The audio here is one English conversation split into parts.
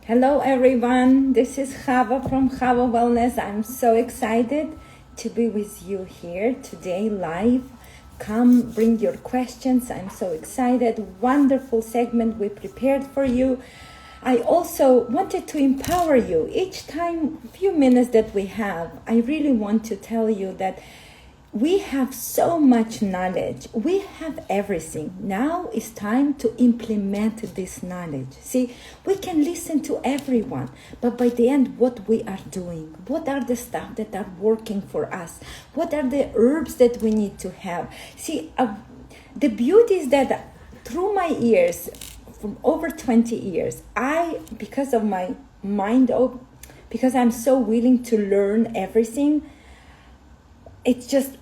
Hello, everyone. This is Hava from Hava Wellness. I'm so excited to be with you here today live. Come bring your questions. I'm so excited. Wonderful segment we prepared for you. I also wanted to empower you. Each time, few minutes that we have, I really want to tell you that we have so much knowledge. We have everything. Now it's time to implement this knowledge. See, we can listen to everyone, but by the end, what we are doing, what are the stuff that are working for us? What are the herbs that we need to have? See, the beauty is that through my years, from over 20 years, because of my mind, because I'm so willing to learn everything, it's just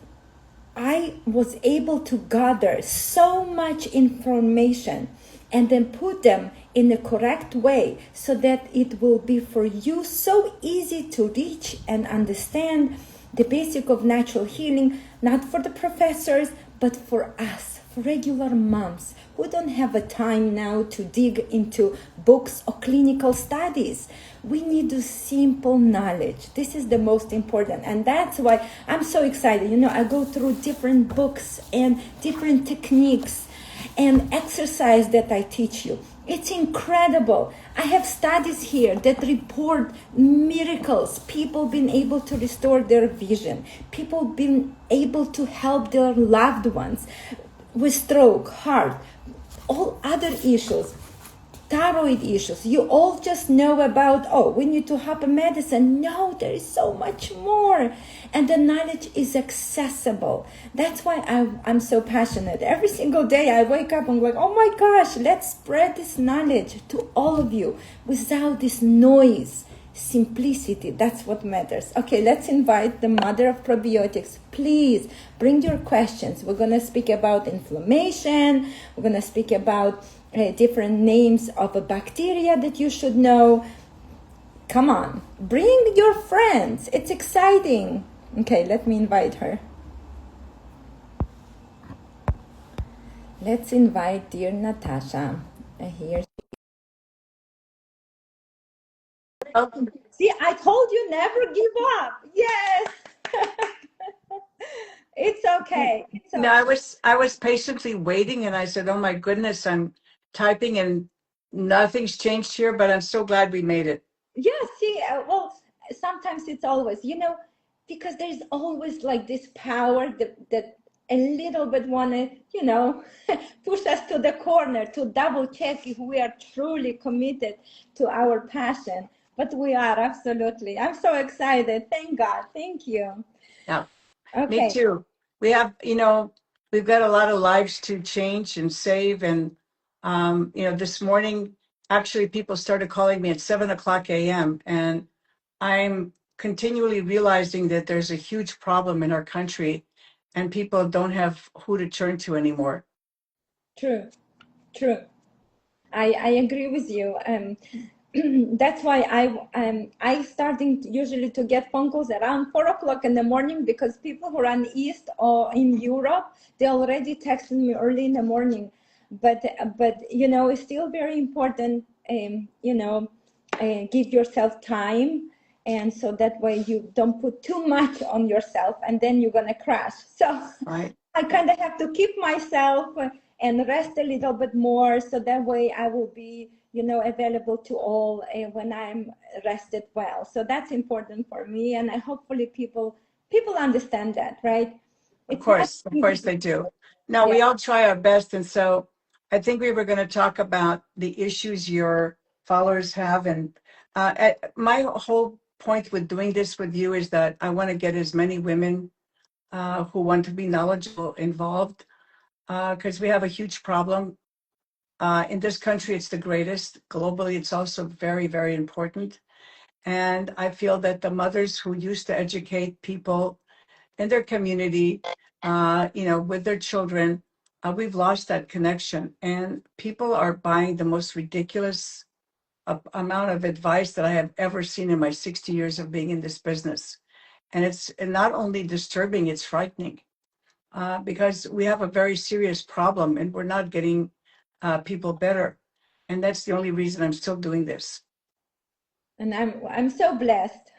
I was able to gather so much information and then put them in the correct way so that it will be for you so easy to reach and understand the basic of natural healing, not for the professors, but for us, for regular moms who don't have a time now to dig into books or clinical studies. We need the simple knowledge. This is the most important. And that's why I'm so excited. I go through different books and different techniques and exercise that I teach you. It's incredible. I have studies here that report miracles. People being able to restore their vision. People being able to help their loved ones with stroke, heart, all other issues, thyroid issues. You all just know about, we need to have a medicine. No, there is so much more. And the knowledge is accessible. That's why I'm so passionate. Every single day I wake up and I'm like, oh my gosh, let's spread this knowledge to all of you without this noise. Simplicity, that's what matters. Okay, let's invite the mother of probiotics. Please bring your questions. We're going to speak about inflammation. We're going to speak about different names of a bacteria that you should know. Come on, bring your friends. It's exciting. Okay, let me invite her. Let's invite dear Natasha. Here. Okay. See, I told you never give up. Yes. It's okay. It's okay. No, I was patiently waiting, and I said, "Oh my goodness, I'm typing and nothing's changed here." But I'm so glad we made it. Yeah, see, well, sometimes it's always, because there's always like this power that a little bit want to, push us to the corner to double check if we are truly committed to our passion. But we are, absolutely. I'm so excited. Thank God. Thank you. Yeah, me Okay. too. We have, we've got a lot of lives to change and save, and this morning, actually, people started calling me at 7 o'clock a.m. and I'm continually realizing that there's a huge problem in our country, and people don't have who to turn to anymore. True. True. I agree with you. That's why I starting usually to get phone calls around 4 o'clock in the morning, because people who are on East or in Europe, they already texted me early in the morning. But it's still very important. Give yourself time, and so that way you don't put too much on yourself, and then you're gonna crash. So Right. I kind of have to keep myself and rest a little bit more, so that way I will be, available to all when I'm rested well. So that's important for me, and I hopefully people understand that, right? It's not Of easy course to they do. do. No, Yeah, we all try our best. And so I think we were going to talk about the issues your followers have. And my whole point with doing this with you is that I want to get as many women who want to be knowledgeable involved, because we have a huge problem. In this country, it's the greatest. Globally, it's also very, very important. And I feel that the mothers who used to educate people in their community, with their children, we've lost that connection. And people are buying the most ridiculous amount of advice that I have ever seen in my 60 years of being in this business. And it's not only disturbing, it's frightening, because we have a very serious problem and we're not getting people better. And that's the only reason I'm still doing this. And I'm so blessed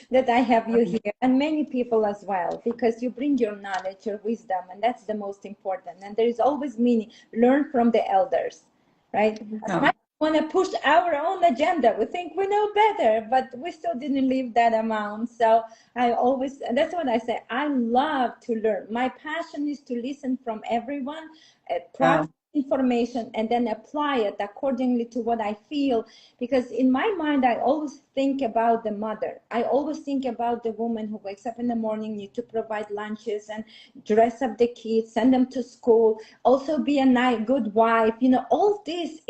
that I have you here, and many people as well, because you bring your knowledge, your wisdom, and that's the most important. And there is always meaning. Learn from the elders, right? As Yeah. much as we want to push our own agenda, we think we know better, but we still didn't leave that amount. So I always, and that's what I say. I love to learn. My passion is to listen from everyone, Yeah. process information, and then apply it accordingly to what I feel, because in my mind I always think about the mother. I always think about the woman who wakes up in the morning, need to provide lunches and dress up the kids, send them to school, also be a nice good wife, all this.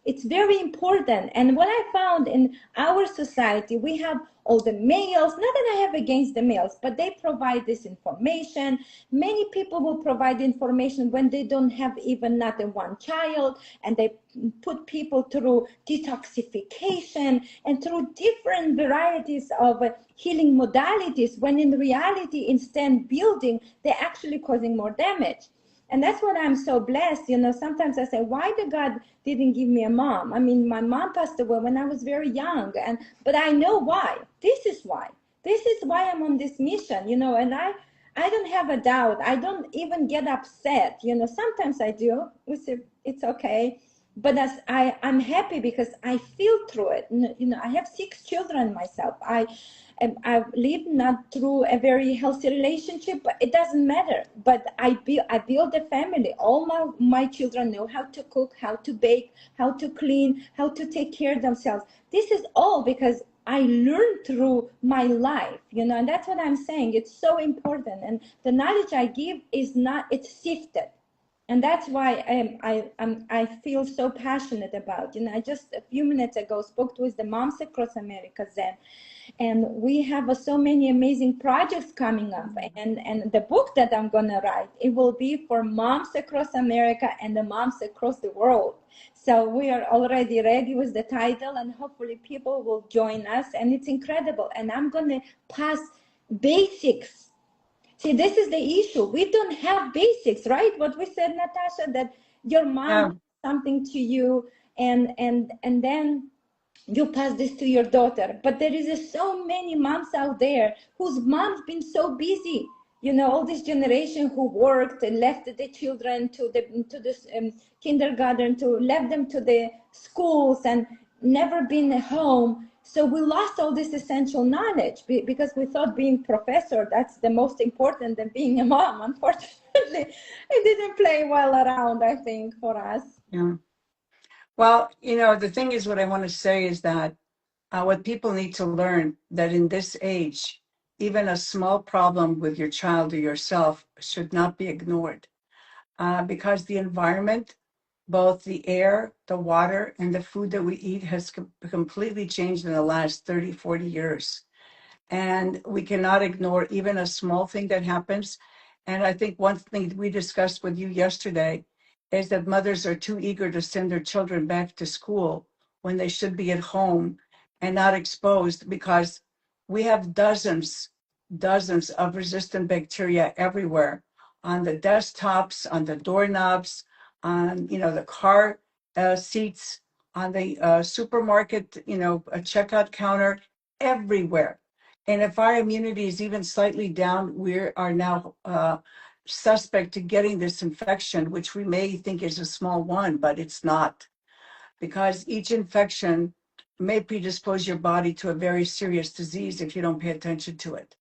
It's very important. And what I found in our society, we have all the males, not that I have against the males, but they provide this information. Many people will provide information when they don't have even not a one child, and they put people through detoxification and through different varieties of healing modalities, when in reality, instead building, they're actually causing more damage. And that's what I'm so blessed. Sometimes I say, why the God didn't give me a mom? I mean, my mom passed away when I was very young, but I know why. This is why. This is why I'm on this mission, and I don't have a doubt. I don't even get upset. Sometimes I do. It's okay. But I'm happy because I feel through it. I have 6 children myself. I've lived not through a very healthy relationship, but it doesn't matter. But I build a family. All my children know how to cook, how to bake, how to clean, how to take care of themselves. This is all because I learned through my life, and that's what I'm saying. It's so important. And the knowledge I give is not, it's sifted. And that's why I feel so passionate about. I just a few minutes ago spoke with the moms across America then, and we have so many amazing projects coming up. And the book that I'm gonna write, it will be for moms across America and the moms across the world. So we are already ready with the title, and hopefully people will join us. And it's incredible. And I'm gonna pass basics. See, this is the issue. We don't have basics, right? What we said, Natasha, that your mom Yeah. did something to you, and then you pass this to your daughter. But there is so many moms out there whose moms been so busy. All this generation who worked and left the children to the kindergarten, to left them to the schools and never been at home. So we lost all this essential knowledge because we thought being professor, that's the most important than being a mom. Unfortunately, it didn't play well around, I think, for us. Yeah. Well, the thing is, what I want to say is that what people need to learn that in this age, even a small problem with your child or yourself should not be ignored, because the environment, both the air, the water, and the food that we eat has completely changed in the last 30, 40 years. And we cannot ignore even a small thing that happens. And I think one thing we discussed with you yesterday is that mothers are too eager to send their children back to school when they should be at home and not exposed, because we have dozens of resistant bacteria everywhere, on the desktops, on the doorknobs, on the car seats, on the supermarket, a checkout counter, everywhere. And if our immunity is even slightly down, we are now suspect to getting this infection, which we may think is a small one, but it's not, because each infection may predispose your body to a very serious disease if you don't pay attention to it.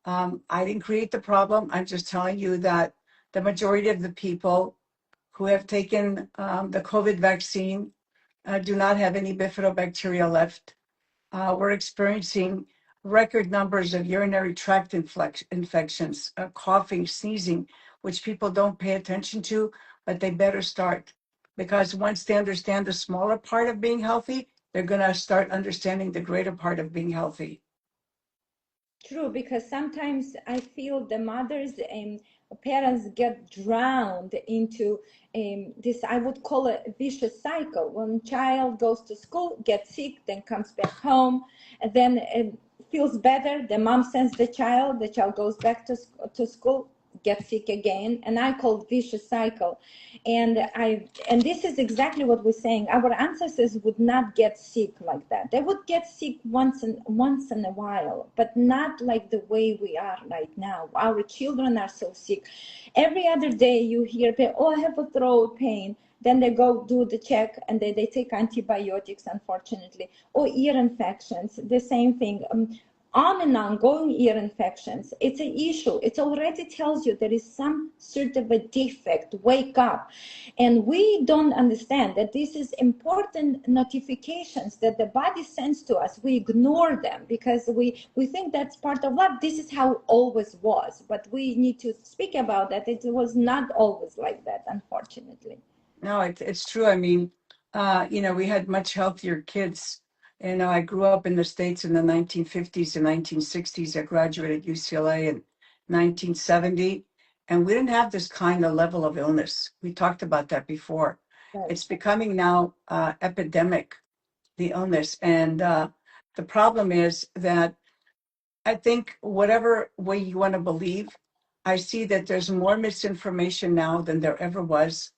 I didn't create the problem. I'm just telling you that the majority of the people who have taken the COVID vaccine do not have any bifidobacteria left. We're experiencing record numbers of urinary tract infections, coughing, sneezing, which people don't pay attention to, but they better start. Because once they understand the smaller part of being healthy, they're going to start understanding the greater part of being healthy. True, because sometimes I feel the mothers and parents get drowned into this, I would call it a vicious cycle. When child goes to school, gets sick, then comes back home, and then feels better. The mom sends the child goes back to school, get sick again, and I call it vicious cycle. And this is exactly what we're saying. Our ancestors would not get sick like that. They would get sick once in a while, but not like the way we are right now. Our children are so sick. Every other day you hear, oh, I have a throat pain. Then they go do the check and they take antibiotics, unfortunately, or ear infections, the same thing. On and on, going ear infections. It's an issue. It already tells you there is some sort of a defect. Wake up. And we don't understand that this is important notifications that the body sends to us. We ignore them because we think that's part of life. This is how it always was. But we need to speak about that. It was not always like that, unfortunately. No, it's true. I mean, we had much healthier kids. I grew up in the States in the 1950s and 1960s. I graduated UCLA in 1970, and we didn't have this kind of level of illness. We talked about that before. Right. It's becoming now epidemic, the illness. And the problem is that I think whatever way you want to believe, I see that there's more misinformation now than there ever was.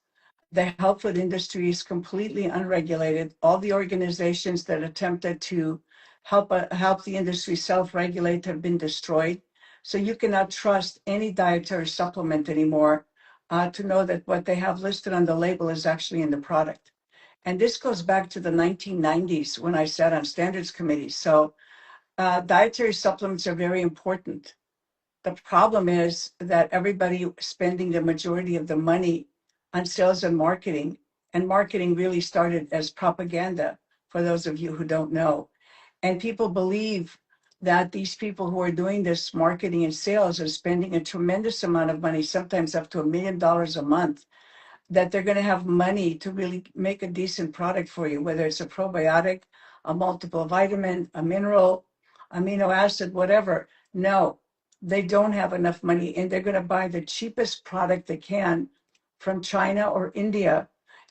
The health food industry is completely unregulated. All the organizations that attempted to help the industry self-regulate have been destroyed. So you cannot trust any dietary supplement anymore to know that what they have listed on the label is actually in the product. And this goes back to the 1990s when I sat on standards committees. So dietary supplements are very important. The problem is that everybody spending the majority of the money on sales and marketing really started as propaganda, for those of you who don't know. And people believe that these people who are doing this marketing and sales are spending a tremendous amount of money, sometimes up to $1 million a month, that they're going to have money to really make a decent product for you, whether it's a probiotic, a multiple vitamin, a mineral, amino acid, whatever. No, they don't have enough money, and they're going to buy the cheapest product they can from China or India,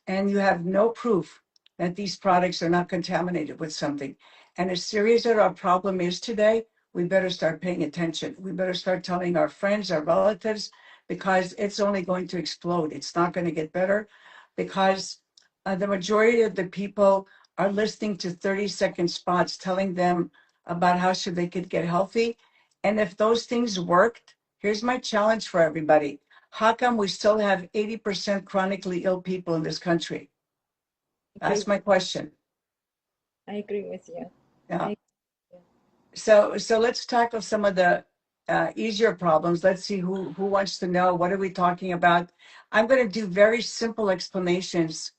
and you have no proof that these products are not contaminated with something. And as serious as our problem is today, we better start paying attention. We better start telling our friends, our relatives, because it's only going to explode. It's not going to get better because the majority of the people are listening to 30-second spots telling them about how should they could get healthy. And if those things worked, here's my challenge for everybody. How come we still have 80% chronically ill people in this country? That's my question. I agree with you. Yeah. I, So let's tackle some of the easier problems. Let's see who wants to know. What are we talking about? I'm going to do very simple explanations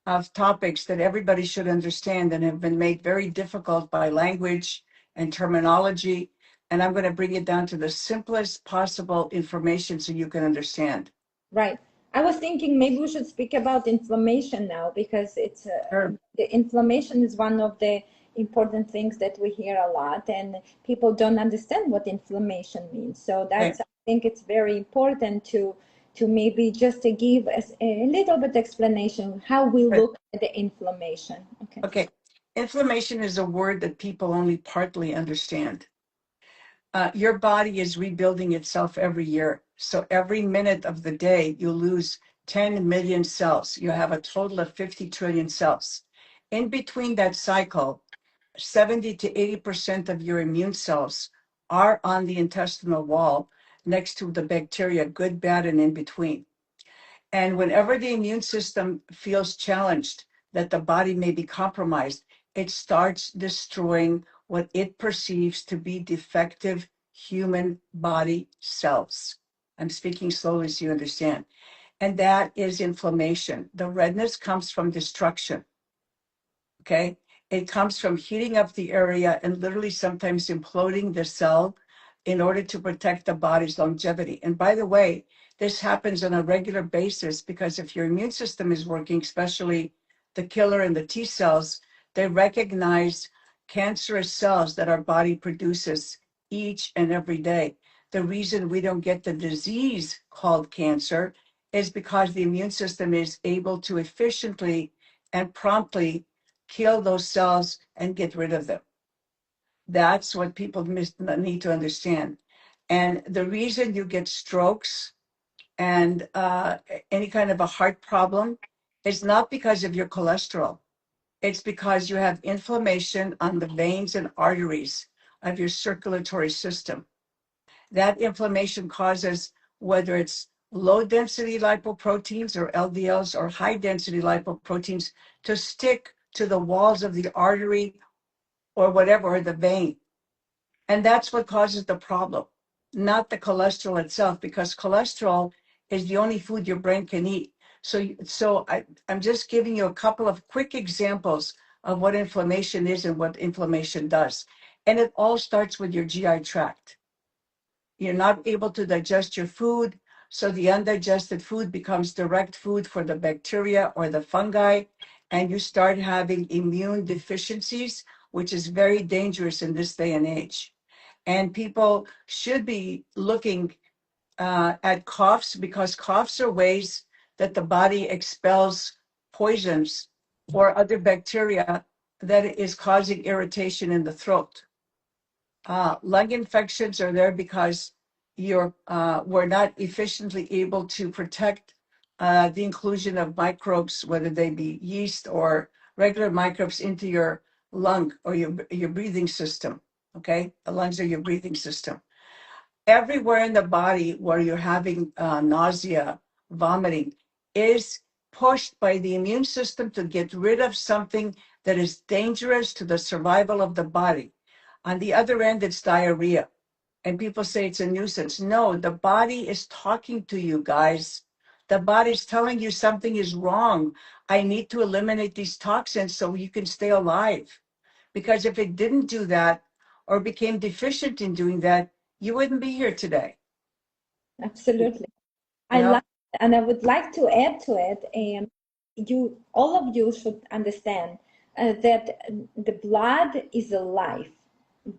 of topics that everybody should understand and have been made very difficult by language and terminology. And I'm going to bring it down to the simplest possible information so you can understand. right. I was thinking maybe we should speak about inflammation now because it's Sure. the inflammation is one of the important things that we hear a lot, and people don't understand what inflammation means. So Okay. that's, I think it's very important to maybe just to give us a little bit explanation how we Good. look at the inflammation. Okay. Okay. Inflammation is a word that people only partly understand. Your body is rebuilding itself every year. So every minute of the day, you lose 10 million cells. You have a total of 50 trillion cells. In between that cycle, 70 to 80% of your immune cells are on the intestinal wall next to the bacteria, good, bad, and in between. And whenever the immune system feels challenged, that the body may be compromised, it starts destroying what it perceives to be defective human body cells. I'm speaking slowly so you understand. And that is inflammation. The redness comes from destruction. Okay. It comes from heating up the area and literally sometimes imploding the cell in order to protect the body's longevity. And by the way, this happens on a regular basis because if your immune system is working, especially the killer and the T cells, they recognize cancerous cells that our body produces each and every day. The reason we don't get the disease called cancer is because the immune system is able to efficiently and promptly kill those cells and get rid of them. That's what people need to understand. And the reason you get strokes and any kind of a heart problem, is not because of your cholesterol. It's because you have inflammation on the veins and arteries of your circulatory system. That inflammation causes, whether it's low density lipoproteins or LDLs or high density lipoproteins, to stick to the walls of the artery or whatever, or the vein. And that's what causes the problem, not the cholesterol itself, because cholesterol is the only food your brain can eat. I'm just giving you a couple of quick examples of what inflammation is and what inflammation does. And it all starts with your GI tract. You're not able to digest your food, so the undigested food becomes direct food for the bacteria or the fungi, and you start having immune deficiencies, which is very dangerous in this day and age. And people should be looking at coughs, because coughs are ways that the body expels poisons or other bacteria that is causing irritation in the throat. Lung infections are there because we're not efficiently able to protect the inclusion of microbes, whether they be yeast or regular microbes, into your lung or your breathing system. Okay, the lungs are your breathing system. Everywhere in the body where you're having nausea, vomiting, is pushed by the immune system to get rid of something that is dangerous to the survival of the body. On the other end, it's diarrhea. And people say it's a nuisance. No, the body is talking to you, guys. The body's telling you something is wrong. I need to eliminate these toxins so you can stay alive. Because if it didn't do that or became deficient in doing that, you wouldn't be here today. Absolutely. You I know? like, and I would like to add to it, all of you should understand that the blood is a life.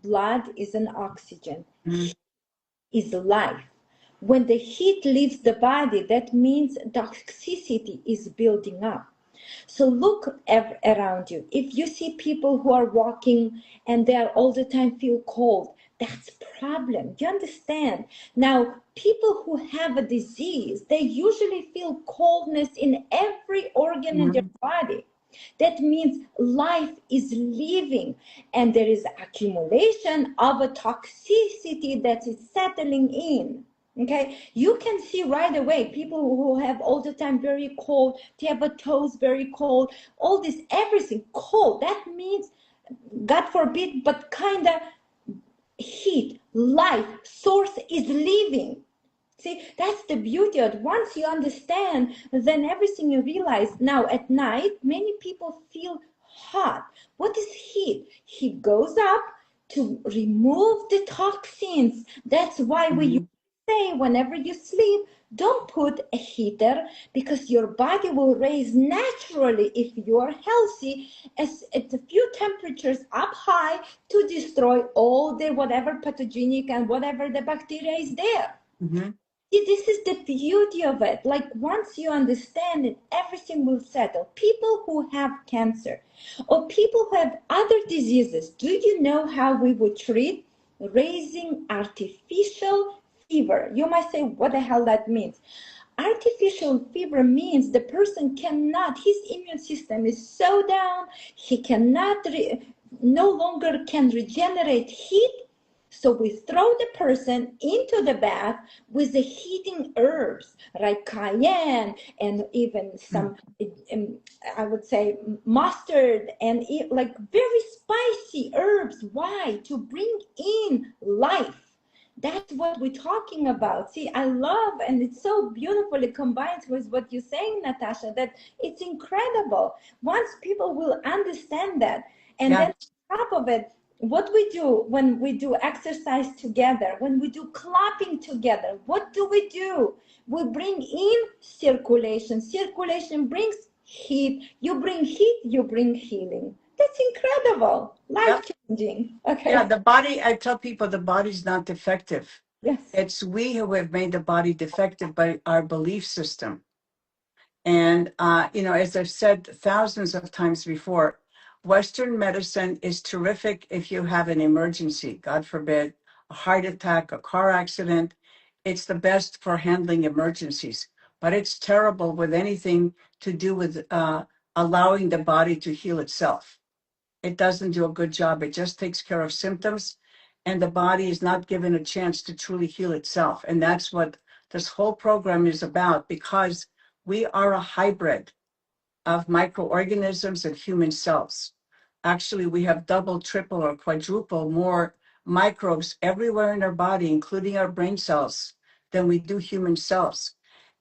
Blood is an oxygen, Mhm. is life. When the heat leaves the body, that means toxicity is building up. So look around you. If you see people who are walking and they are all the time feel cold, that's problem. You understand? Now, people who have a disease, they usually feel coldness in every organ in their Mhm. body. That means life is living and there is accumulation of a toxicity that is settling in. Okay, you can see right away people who have all the time very cold, they have a toes very cold, all this, everything cold. That means, God forbid, but kind of heat, life, source is living. See, that's the beauty of it. Once you understand, then everything you realize. Now, at night, many people feel hot. What is heat? Heat goes up to remove the toxins. That's why we Mhm. say whenever you sleep, don't put a heater because your body will raise naturally if you are healthy as at a few temperatures up high to destroy all the whatever pathogenic and whatever the bacteria is there. Mhm. See, this is the beauty of it. Like once you understand it, everything will settle. People who have cancer or people who have other diseases, do you know how we would treat? Raising artificial fever. You might say, what the hell that means? Artificial fever means the person cannot, his immune system is so down, he cannot, no longer can regenerate heat, so we throw the person into the bath with the heating herbs like cayenne and even some, um, I would say, mustard and like very spicy herbs. Why? To bring in life. That's what we're talking about. See, I love, and it's so beautifully combined with what you're saying, Natasha, that it's incredible. Once people will understand that, and Yeah. then on top of it, what we do when we do exercise together, when we do clapping together, what do? We bring in circulation. Circulation brings heat. You bring heat, you bring healing. That's incredible, life Yep. changing. Yeah. Okay. The body, I tell people the body's not defective. Yes. It's we who have made the body defective by our belief system. And, as I've said thousands of times before, Western medicine is terrific if you have an emergency, God forbid, a heart attack, a car accident. it's the best for handling emergencies, but it's terrible with anything to do with allowing the body to heal itself. It doesn't do a good job. It just takes care of symptoms, and the body is not given a chance to truly heal itself. And that's what this whole program is about, because we are a hybrid of microorganisms and human cells. Actually, we have double, triple, or quadruple more microbes everywhere in our body, including our brain cells, than we do human cells.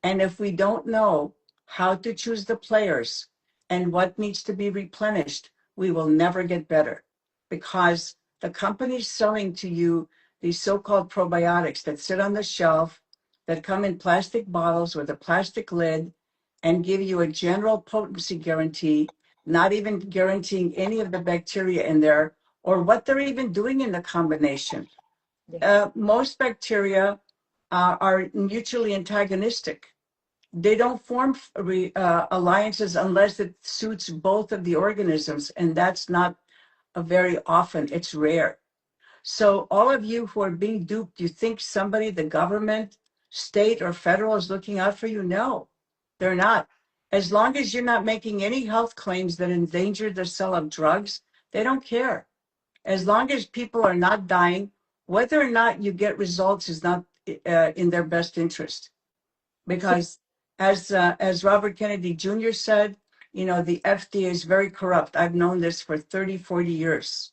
And if we don't know how to choose the players and what needs to be replenished, we will never get better, because the companies selling to you these so-called probiotics that sit on the shelf, that come in plastic bottles with a plastic lid, and give you a general potency guarantee, not even guaranteeing any of the bacteria in there or what they're even doing in the combination. Most bacteria are mutually antagonistic. They don't form alliances unless it suits both of the organisms, and that's not very often. It's rare. So all of you who are being duped, you think somebody, the government, state or federal, is looking out for you? No, they're not. As long as you're not making any health claims that endanger the sale of drugs, they don't care. As long as people are not dying, whether or not you get results is not in their best interest. Because as Robert Kennedy Jr. said, the FDA is very corrupt. I've known this for 30, 40 years,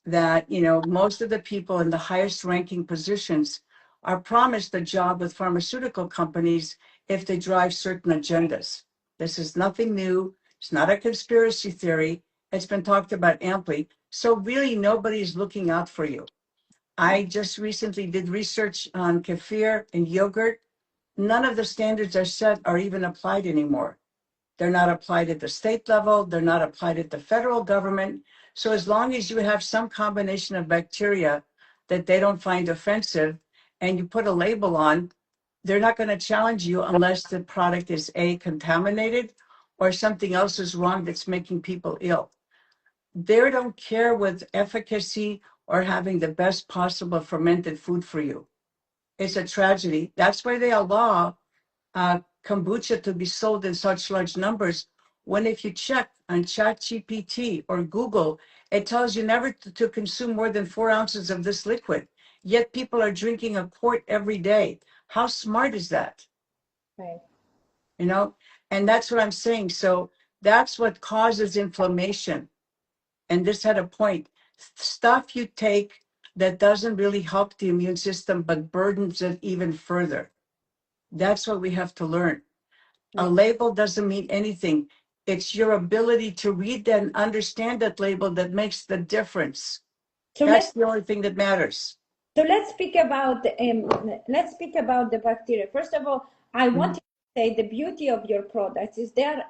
that, most of the people in the highest ranking positions are promised a job with pharmaceutical companies if they drive certain agendas. This is nothing new. It's not a conspiracy theory. It's been talked about amply. So really, nobody's looking out for you. I just recently did research on kefir and yogurt. None of the standards are set are even applied anymore. They're not applied at the state level. They're not applied at the federal government. So as long as you have some combination of bacteria that they don't find offensive and you put a label on, they're not going to challenge you unless the product is A, contaminated, or something else is wrong that's making people ill. They don't care with efficacy or having the best possible fermented food for you. It's a tragedy. That's why they allow kombucha to be sold in such large numbers, when if you check on ChatGPT or Google, it tells you never to consume more than 4 ounces of this liquid. Yet people are drinking a quart every day. How smart is that? Right. And that's what I'm saying. So that's what causes inflammation. And this had a point. Stuff you take that doesn't really help the immune system, but burdens it even further. That's what we have to learn. A label doesn't mean anything. It's your ability to read that and understand that label that makes the difference. So That's the only thing that matters. So let's speak about the bacteria. First of all, I want to say the beauty of your products is there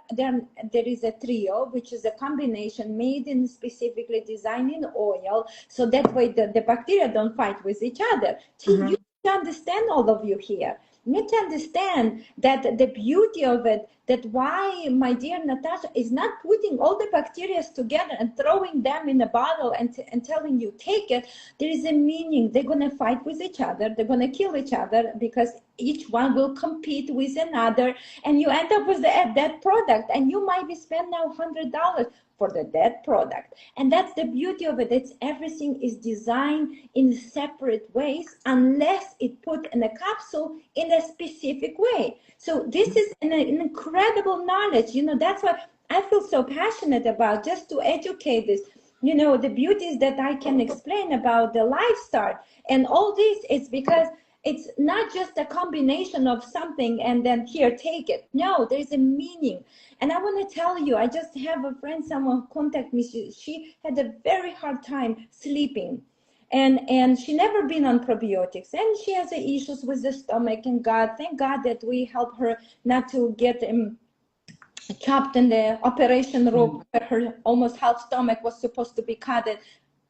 is a trio, which is a combination made in specifically designing oil, so that way the bacteria don't fight with each other. You need to understand, all of you here. You need to understand that the beauty of it, that why my dear Natasha is not putting all the bacteria together and throwing them in a bottle and telling you take it. There is a meaning. They're going to fight with each other. They're going to kill each other, because each one will compete with another, and you end up with a dead product, and you might be spending now $100 for the dead product. And that's the beauty of it. It's everything is designed in separate ways, unless it put in a capsule in a specific way. So this is an incredible knowledge. That's what I feel so passionate about, just to educate this. The beauties that I can explain about the lifestyle and all this is because it's not just a combination of something and then here, take it. No, there's a meaning. And I want to tell you, I just have a friend, someone contact me. She had a very hard time sleeping. And she never been on probiotics, and she has issues with the stomach, and thank God that we help her not to get chopped in the operation room, where her almost half stomach was supposed to be cut.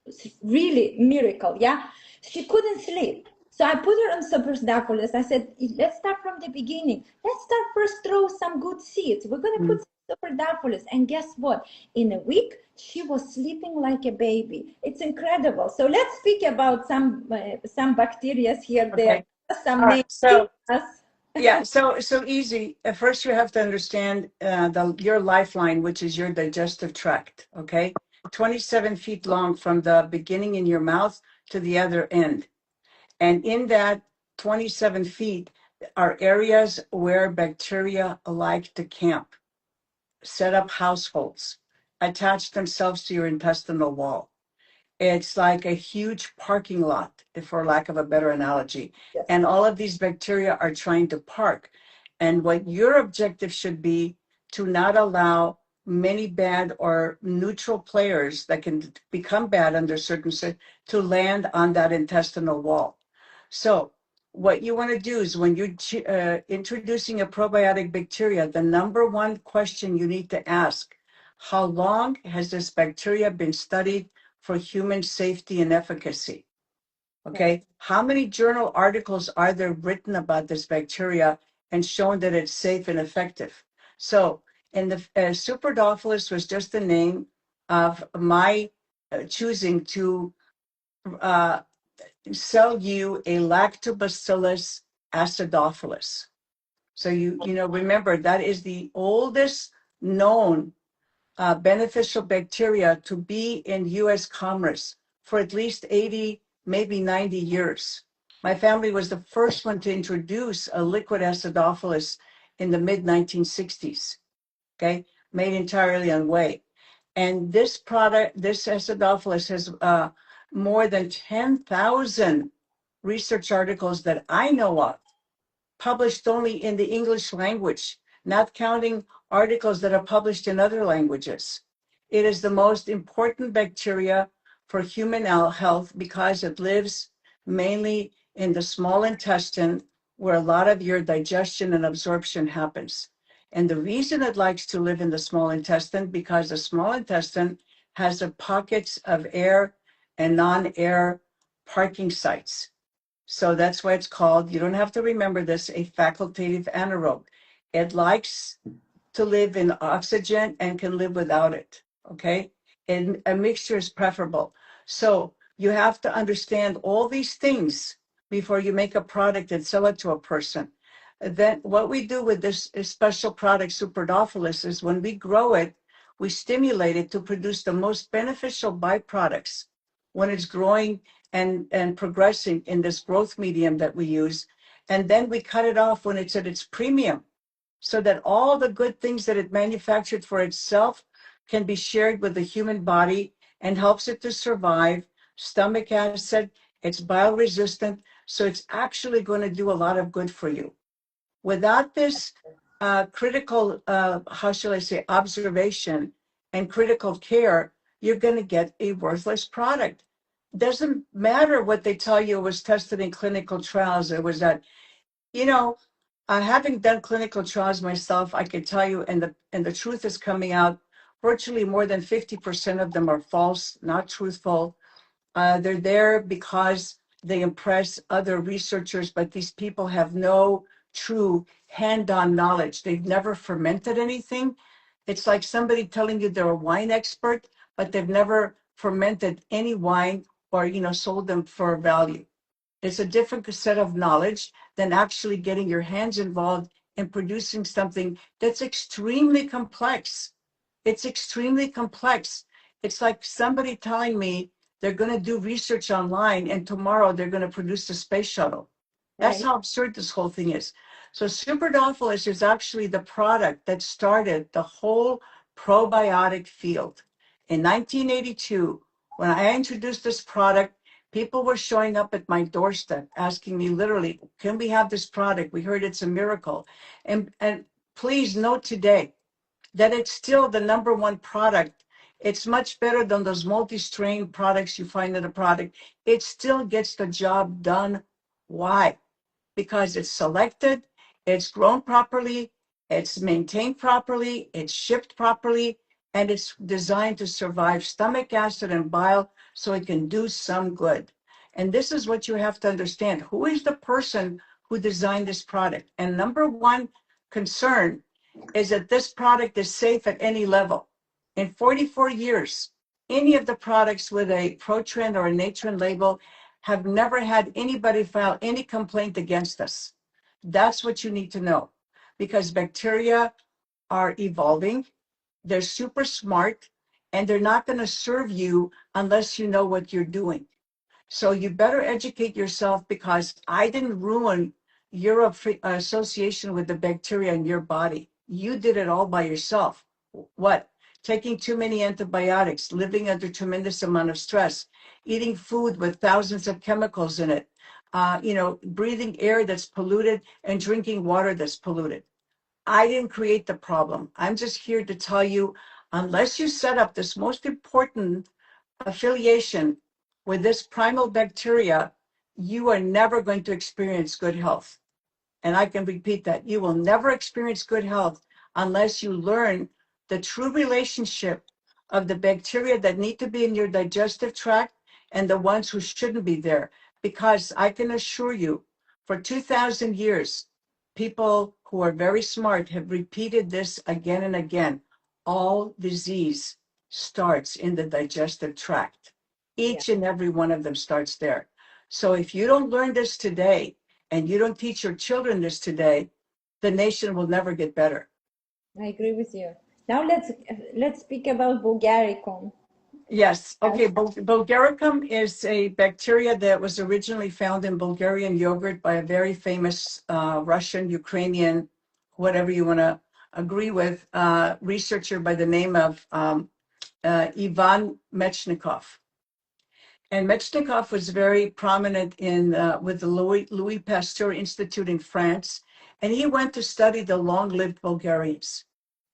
It's really miracle. Yeah, she couldn't sleep. So I put her on Superdaculus. I said, let's start from the beginning. Let's start first, throw some good seeds. We're going to put Superdaculus. And guess what? In a week, she was sleeping like a baby. It's incredible. So let's speak about some bacteria here, there. Some All right. names. So Us. yeah, so easy. At first, you have to understand your lifeline, which is your digestive tract. Okay, 27 feet long from the beginning in your mouth to the other end, and in that 27 feet are areas where bacteria like to camp, set up households, attach themselves to your intestinal wall. It's like a huge parking lot, for lack of a better analogy. Yes. And all of these bacteria are trying to park. And what your objective should be to not allow many bad or neutral players that can become bad under circumstances to land on that intestinal wall. So, what you want to do is when you're introducing a probiotic bacteria, the number one question you need to ask: how long has this bacteria been studied for human safety and efficacy? Right. Okay. How many journal articles are there written about this bacteria and shown that it's safe and effective? So, and the Superdophilus was just the name of my choosing to uh, sell you a Lactobacillus acidophilus. So remember that is the oldest known beneficial bacteria to be in U.S. commerce for at least 80, maybe 90 years. My family was the first one to introduce a liquid acidophilus in the mid 1960s, okay, made entirely on whey. And this product, this acidophilus, has more than 10,000 research articles that I know of, published only in the English language, not counting articles that are published in other languages. It is the most important bacteria for human health because it lives mainly in the small intestine where a lot of your digestion and absorption happens. And the reason it likes to live in the small intestine because the small intestine has the pockets of air and non-air parking sites. So that's why it's called, you don't have to remember this, a facultative anaerobe. It likes to live in oxygen and can live without it. Okay. And a mixture is preferable. So you have to understand all these things before you make a product and sell it to a person. Then what we do with this special product, Superdophilus, is when we grow it, we stimulate it to produce the most beneficial byproducts when it's growing and progressing in this growth medium that we use. And then we cut it off when it's at its premium so that all the good things that it manufactured for itself can be shared with the human body and helps it to survive. Stomach acid, it's bile resistant, so it's actually going to do a lot of good for you. Without this critical, how shall I say, observation and critical care, you're going to get a worthless product. Doesn't matter what they tell you it was tested in clinical trials. It was that, you know, having done clinical trials myself, I can tell you, and the truth is coming out. Virtually more than 50% of them are false, not truthful. They're there because they impress other researchers, but these people have no true hand-on knowledge. They've never fermented anything. It's like somebody telling you they're a wine expert, but they've never fermented any wine or sold them for value. It's a different set of knowledge than actually getting your hands involved in producing something that's extremely complex. It's extremely complex. It's like somebody telling me they're going to do research online and tomorrow they're going to produce a space shuttle. That's Right. how absurd this whole thing is. So Superdophilus is actually the product that started the whole probiotic field. In 1982, when I introduced this product, people were showing up at my doorstep asking me literally, can we have this product? We heard it's a miracle. And please note today that it's still the number one product. It's much better than those multi-strain products you find in a product. It still gets the job done. Why? Because it's selected, it's grown properly, it's maintained properly, it's shipped properly, and it's designed to survive stomach acid and bile so it can do some good. And this is what you have to understand. Who is the person who designed this product? And number one concern is that this product is safe at any level. In 44 years, any of the products with a ProTrend or a Natron label have never had anybody file any complaint against us. That's what you need to know, because bacteria are evolving. They're super smart, and they're not going to serve you unless you know what you're doing. So you better educate yourself, because I didn't ruin your association with the bacteria in your body. You did it all by yourself. What? Taking too many antibiotics, living under tremendous amount of stress, eating food with thousands of chemicals in it, breathing air that's polluted and drinking water that's polluted. I didn't create the problem. I'm just here to tell you, unless you set up this most important affiliation with this primal bacteria, you are never going to experience good health. And I can repeat that. You will never experience good health unless you learn the true relationship of the bacteria that need to be in your digestive tract and the ones who shouldn't be there. Because I can assure you, for 2,000 years, people who are very smart have repeated this again and again. All disease starts in the digestive tract. Yeah, Each and every one of them starts there. So if you don't learn this today, and you don't teach your children this today, the nation will never get better. I agree with you. Now let's speak about Bulgaricum. Yes. Yes. Okay. Bulgaricum is a bacteria that was originally found in Bulgarian yogurt by a very famous Russian, Ukrainian, whatever you want to agree with, researcher by the name of Ivan Mechnikov. And Mechnikov was very prominent in with the Louis Pasteur Institute in France, and he went to study the long-lived Bulgarians.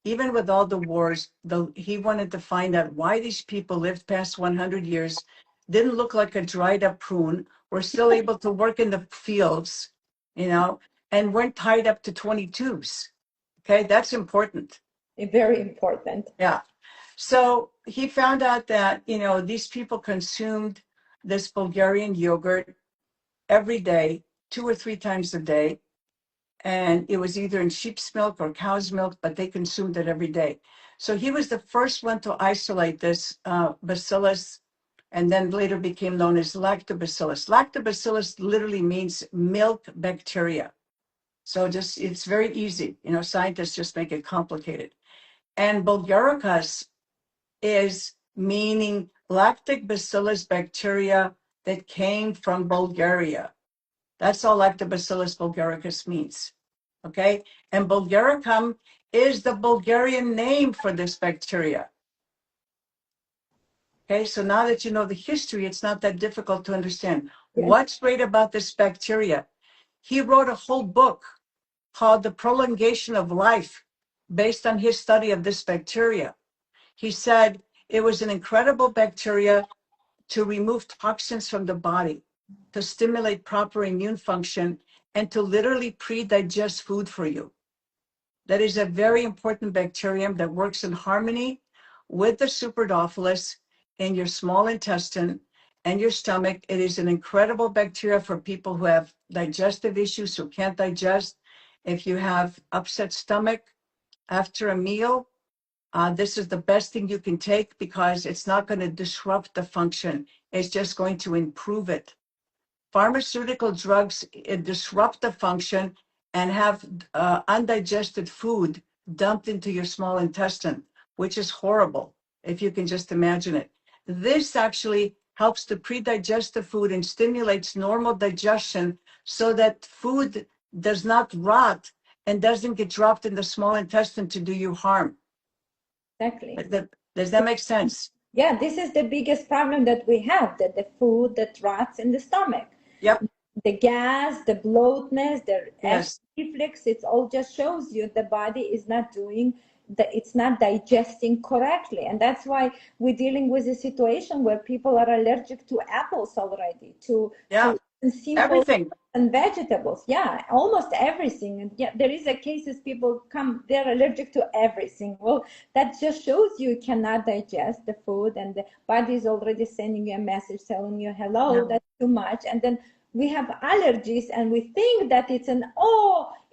Even with all the wars, he wanted to find out why these people lived past 100 years, didn't look like a dried-up prune, were still able to work in the fields, and weren't tied up to 22s. Okay, that's important. Very important. Yeah. So he found out that, these people consumed this Bulgarian yogurt every day, 2 or 3 times a day. And it was either in sheep's milk or cow's milk, but they consumed it every day. So he was the first one to isolate this bacillus, and then later became known as lactobacillus. Lactobacillus literally means milk bacteria. So it's very easy. Scientists just make it complicated. And Bulgaricus is meaning lactic bacillus bacteria that came from Bulgaria. That's all Lactobacillus bulgaricus means. Okay? And Bulgaricum is the Bulgarian name for this bacteria. Okay, so now that you know the history, it's not that difficult to understand. Yes. What's great about this bacteria? He wrote a whole book called The Prolongation of Life based on his study of this bacteria. He said it was an incredible bacteria to remove toxins from the body, to stimulate proper immune function, and to literally pre-digest food for you. That is a very important bacterium that works in harmony with the superdophilus in your small intestine and your stomach. It is an incredible bacteria for people who have digestive issues, who can't digest. If you have upset stomach after a meal, this is the best thing you can take, because it's not going to disrupt the function. It's just going to improve it. Pharmaceutical drugs disrupt the function and have undigested food dumped into your small intestine, which is horrible, if you can just imagine it. This actually helps to pre-digest the food and stimulates normal digestion so that food does not rot and doesn't get dropped in the small intestine to do you harm. Exactly. Does that make sense? Yeah, this is the biggest problem that we have, that the food that rots in the stomach. Yep. The gas, the bloatness, the acid Yes. reflux, it all just shows you the body is not doing it's not digesting correctly. And that's why we're dealing with a situation where people are allergic to apples already, to Yeah. simple Everything. and vegetables. Yeah, almost everything. And yeah, there is a cases people come, they're allergic to everything. Well, that just shows you cannot digest the food, and the body is already sending you a message telling you, hello, Yeah. that's too much. And then we have allergies and we think that it's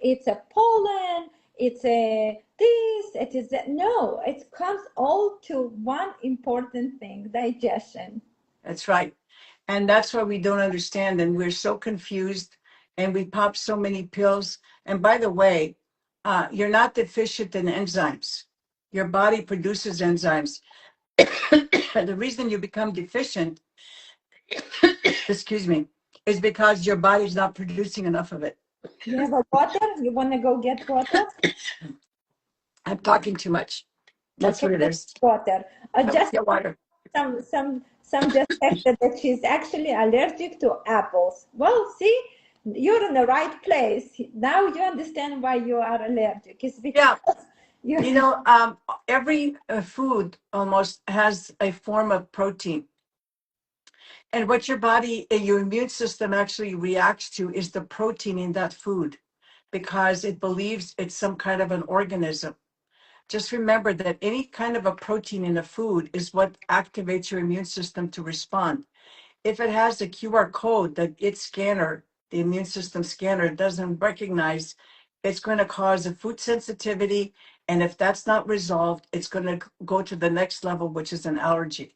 it's a pollen, it's a this, it is that. No, it comes all to one important thing: digestion. That's right. And that's why we don't understand. And we're so confused and we pop so many pills. And by the way, you're not deficient in enzymes. Your body produces enzymes. The reason you become deficient, excuse me, is because your body's not producing enough of it. You have a water? You want to go get water? I'm talking too much. That's Okay, what it get is. water. Just Get water. some just texted that she's actually allergic to apples. Well, see, you're in the right place. Now you understand why you are allergic. It's because Yeah. you Every food almost has a form of protein. And what your body, your immune system actually reacts to is the protein in that food because it believes it's some kind of an organism. Just remember that any kind of a protein in a food is what activates your immune system to respond. If it has a QR code that its scanner, the immune system scanner, doesn't recognize, it's going to cause a food sensitivity. And if that's not resolved, it's going to go to the next level, which is an allergy.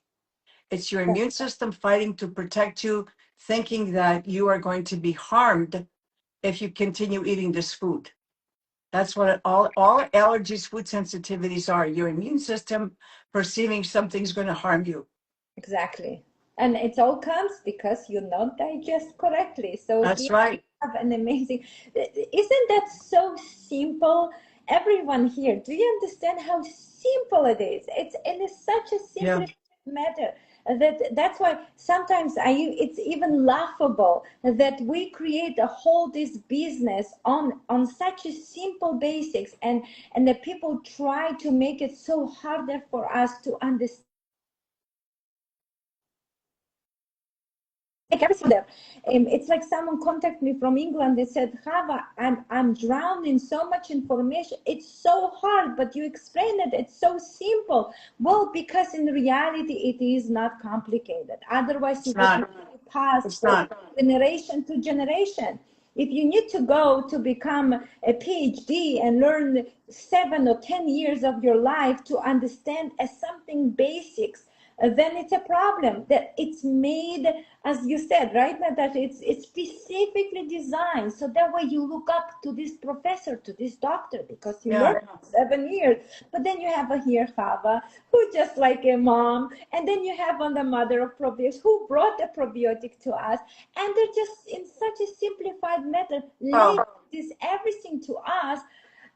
It's your immune system fighting to protect you, thinking that you are going to be harmed if you continue eating this food. That's what all allergies, food sensitivities are. Your immune system perceiving something's going to harm you. exactly. And it all comes because you not digest correctly. So That's here we right. have an amazing, isn't that so simple? Everyone here, do you understand how simple it is? It's such a Yeah. simple matter that's why sometimes it's even laughable that we create a whole this business on such a simple basics and that people try to make it so harder for us to understand like everything there. It's like someone contacted me from England. They said, Hava, I'm drowned in so much information. It's so hard, but you explain it. It's so simple. Well, because in reality, it is not complicated. Otherwise, It's it would not. not be passed It's for not. generation to generation. If you need to go to become a PhD and learn 7 or 10 years of your life to understand as something basics, then it's a problem that it's made, as you said, right, Natasha, it's specifically designed so that way you look up to this professor, to this doctor, because you Yeah. learned 7 years. But then you have a here Hava, who just like a mom, and then you have on the mother of probiotics who brought the probiotic to us, and they're just in such a simplified method, Oh, lay this everything to us,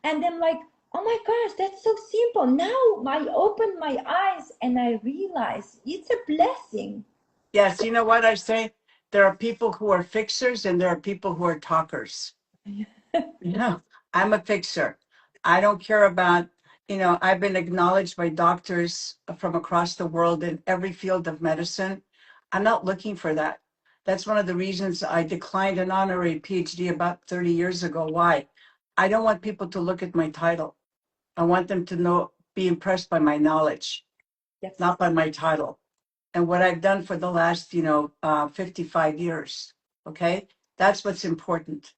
and then like, oh my gosh, that's so simple. Now I open my eyes and I realize it's a blessing. yes. You know what I say? There are people who are fixers and there are people who are talkers. Yeah. I'm a fixer. I don't care about, I've been acknowledged by doctors from across the world in every field of medicine. I'm not looking for that. That's one of the reasons I declined an honorary PhD about 30 years ago. Why? I don't want people to look at my title. I want them to be impressed by my knowledge, Yes. not by my title and what I've done for the last, 55 years. Okay. That's what's important.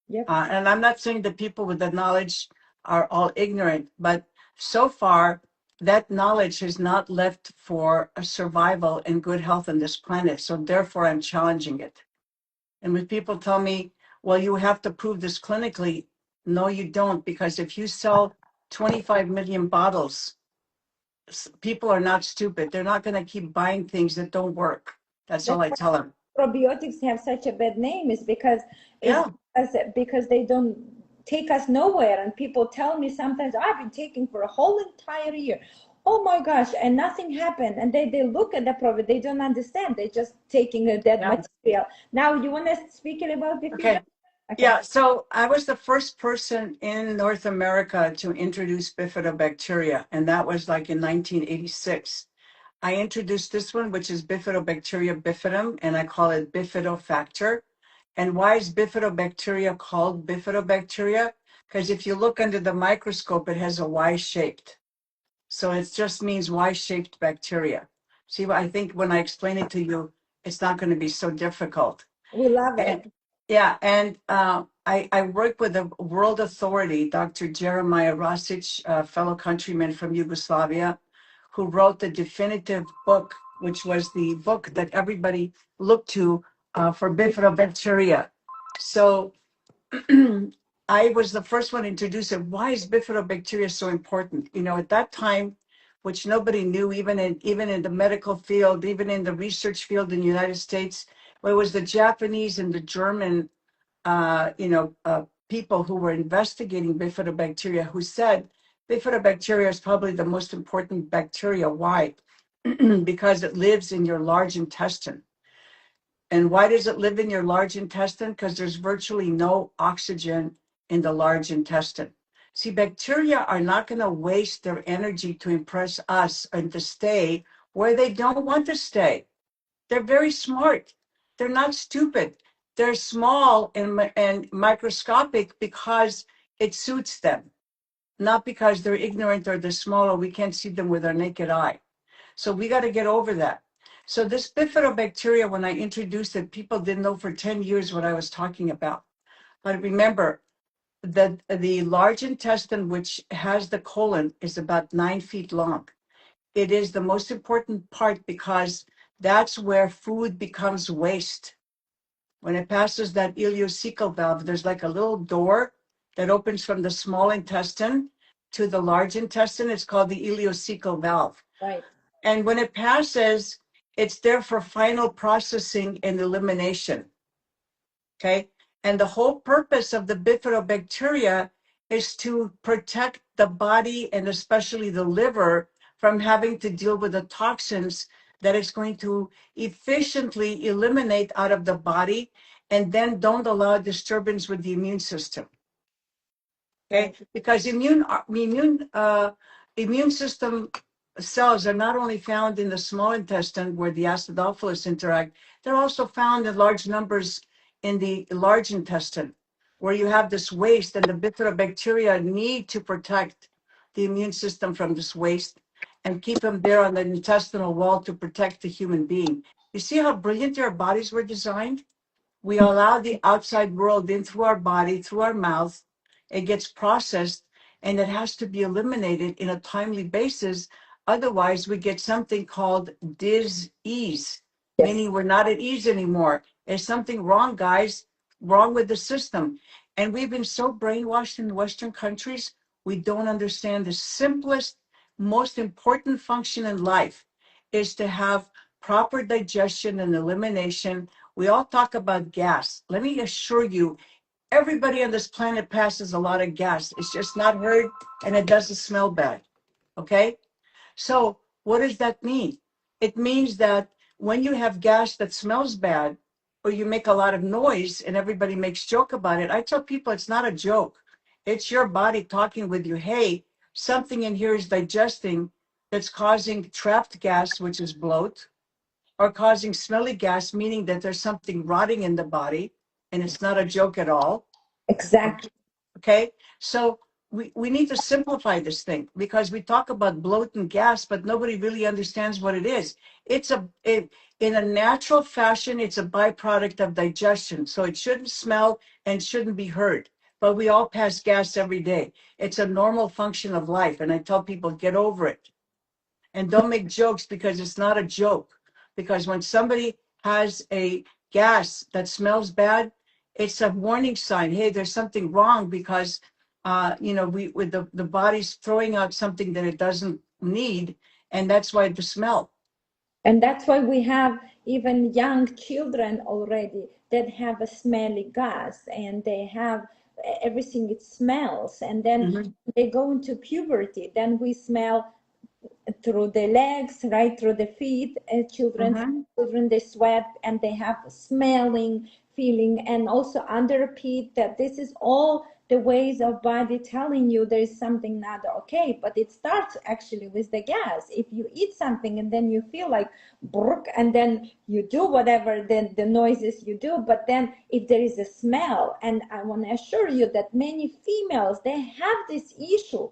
Yep. And I'm not saying that people with the knowledge are all ignorant, but so far, that knowledge has not left for a survival and good health on this planet. So therefore, I'm challenging it. And when people tell me, well, you have to prove this clinically, no, you don't, because if you sell 25 million bottles, people are not stupid. They're not going to keep buying things that don't work. That's all That's I why tell them. probiotics have such a bad name is Yeah. because they don't take us nowhere. And people tell me sometimes I've been taking for a whole entire year. Oh my gosh, and nothing happened. And they look at the probiotic, they don't understand. They're just taking a dead Yeah. material. Now you want to speak about bifida? Okay. Okay. Yeah. So I was the first person in North America to introduce bifidobacteria, and that was like in 1986. I introduced this one, which is Bifidobacteria bifidum, and I call it bifidofactor. And why is bifidobacteria called bifidobacteria? Because if you look under the microscope, it has a Y shaped. So it just means Y-shaped bacteria. See, I think when I explain it to you, it's not going to be so difficult. We love it. And yeah, and I work with a world authority, Dr. Jeremiah Rosic, a fellow countryman from Yugoslavia, who wrote the definitive book which was the book that everybody looked to for bifidobacteria. So I was the first one to introduce it. Why is bifidobacteria so important? You know, at that time, which nobody knew, even in the medical field, even in the research field in the United States, where it was the Japanese and the German, people who were investigating bifidobacteria who said bifidobacteria is probably the most important bacteria. Why? Because it lives in your large intestine. And why does it live in your large intestine? Because there's virtually no oxygen in the large intestine. See, bacteria are not going to waste their energy to impress us and to stay where they don't want to stay. They're very smart. They're not stupid. They're small and microscopic because it suits them, not because they're ignorant or they're small or we can't see them with our naked eye. So we got to get over that. So this bifidobacteria, when I introduced it, people didn't know for 10 years what I was talking about. But remember that the large intestine, which has the colon, is about 9 feet long. It is the most important part because that's where food becomes waste. When it passes that ileocecal valve, there's like a little door that opens from the small intestine to the large intestine. It's called the ileocecal valve. Right. And when it passes, it's there for final processing and elimination. Okay. And the whole purpose of the bifidobacteria is to protect the body and especially the liver from having to deal with the toxins that it's going to efficiently eliminate out of the body and then don't allow disturbance with the immune system. Okay, because immune system cells are not only found in the small intestine where the acidophilus interact, they're also found in large numbers in the large intestine, where you have this waste, and the bifidobacteria need to protect the immune system from this waste and keep them there on the intestinal wall to protect the human being. You see how brilliant our bodies were designed? We allow the outside world in through our body, through our mouth. It gets processed and it has to be eliminated in a timely basis. Otherwise, we get something called dis-ease, Yes. meaning we're not at ease anymore. There's something wrong, guys, wrong with the system. And we've been so brainwashed in Western countries, we don't understand the simplest, most important function in life is to have proper digestion and elimination. We all talk about gas. Let me assure you, everybody on this planet passes a lot of gas. It's just not heard and it doesn't smell bad. Okay? So, what does that mean? It means that when you have gas that smells bad or you make a lot of noise and everybody makes joke about it, I tell people it's not a joke. It's your body talking with you. Hey, something in here is digesting that's causing trapped gas, which is bloat, or causing smelly gas, meaning that there's something rotting in the body, and it's not a joke at all. Exactly. Okay, so we need to simplify this thing because we talk about bloat and gas, but nobody really understands what it is. In a natural fashion, it's a byproduct of digestion, so it shouldn't smell and shouldn't be heard. But we all pass gas every day. It's a normal function of life, and I tell people get over it. And don't make jokes because it's not a joke. Because when somebody has a gas that smells bad, it's a warning sign. Hey, there's something wrong because, we with the body's throwing out something that it doesn't need, and that's why the smell. And that's why we have even young children already that have a smelly gas and they have everything it smells. And then Mm-hmm. they go into puberty. Then we smell through the legs, right through the feet. Mm-hmm. Children, they sweat and they have smelling, feeling, and also underpit. That this is all the ways of body telling you there is something not okay. But it starts actually with the gas. If you eat something and then you feel like brrk, and then you do whatever the noises you do, but then if there is a smell, and I want to assure you that many females they have this issue.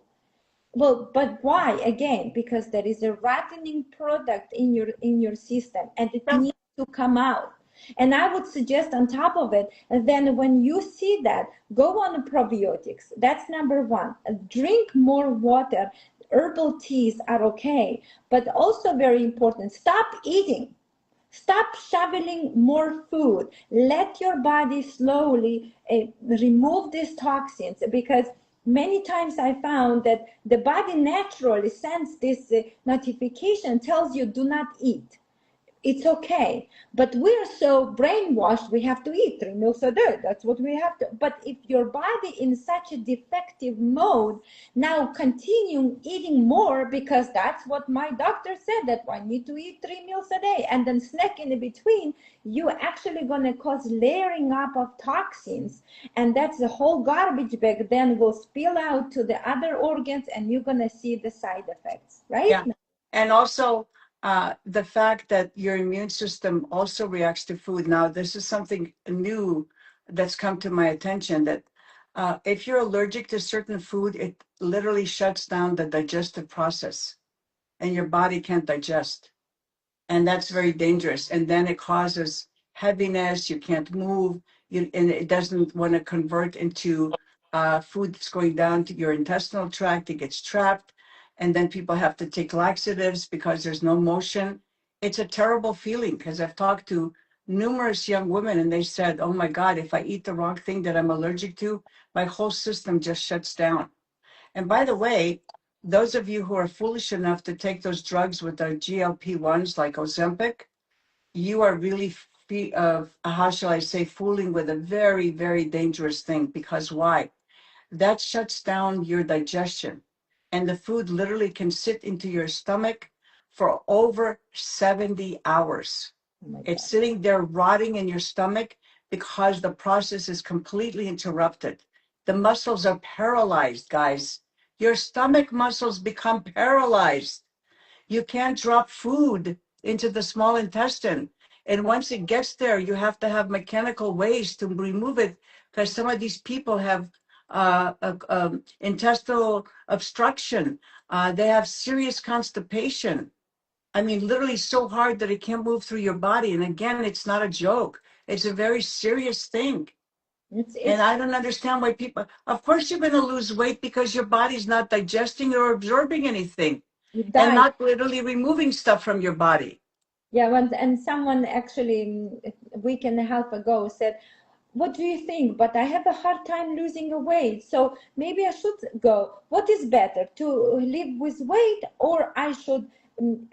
Well, but why? Again, because there is a rattening product in your system and it Yeah. needs to come out. And I would suggest on top of it, then when you see that, go on probiotics. That's number one. Drink more water. herbal teas are okay, but also very important, stop eating. Stop shoveling more food. Let your body slowly remove these toxins, because many times I found that the body naturally sends this notification, tells you do not eat. It's okay, but we're so brainwashed, we have to eat 3 meals a day, that's what we have to. But if your body in such a defective mode, now continue eating more because that's what my doctor said, that I need to eat 3 meals a day, and then snack in between, you actually going to cause layering up of toxins, and that's the whole garbage bag then will spill out to the other organs, and you're going to see the side effects, right? Yeah. And also the fact that your immune system also reacts to food. Now, this is something new that's come to my attention, that if you're allergic to certain food, it literally shuts down the digestive process and your body can't digest. And that's very dangerous. And then it causes heaviness, you can't move, and it doesn't want to convert into food that's going down to your intestinal tract, it gets trapped, and then people have to take laxatives because there's no motion. It's a terrible feeling, because I've talked to numerous young women and they said, oh my God, if I eat the wrong thing that I'm allergic to, my whole system just shuts down. And by the way, those of you who are foolish enough to take those drugs with the GLP-1s like Ozempic, you are really, how shall I say, fooling with a very, very dangerous thing. Because why? That shuts down your digestion. And the food literally can sit into your stomach for over 70 hours. Oh It's sitting there rotting in your stomach because the process is completely interrupted. The muscles are paralyzed, guys. Your stomach muscles become paralyzed. You can't drop food into the small intestine. And once it gets there, you have to have mechanical ways to remove it, because some of these people have intestinal obstruction. They have serious constipation. I mean, literally so hard that it can't move through your body. And again, it's not a joke. It's a very serious thing. And I don't understand why people, of course you're going to lose weight because your body's not digesting or absorbing anything you and die. not literally removing stuff from your body. Yeah, and someone actually a week and a half ago said, what do you think? But I have a hard time losing a weight. So maybe I should go. What is better, to live with weight, or I should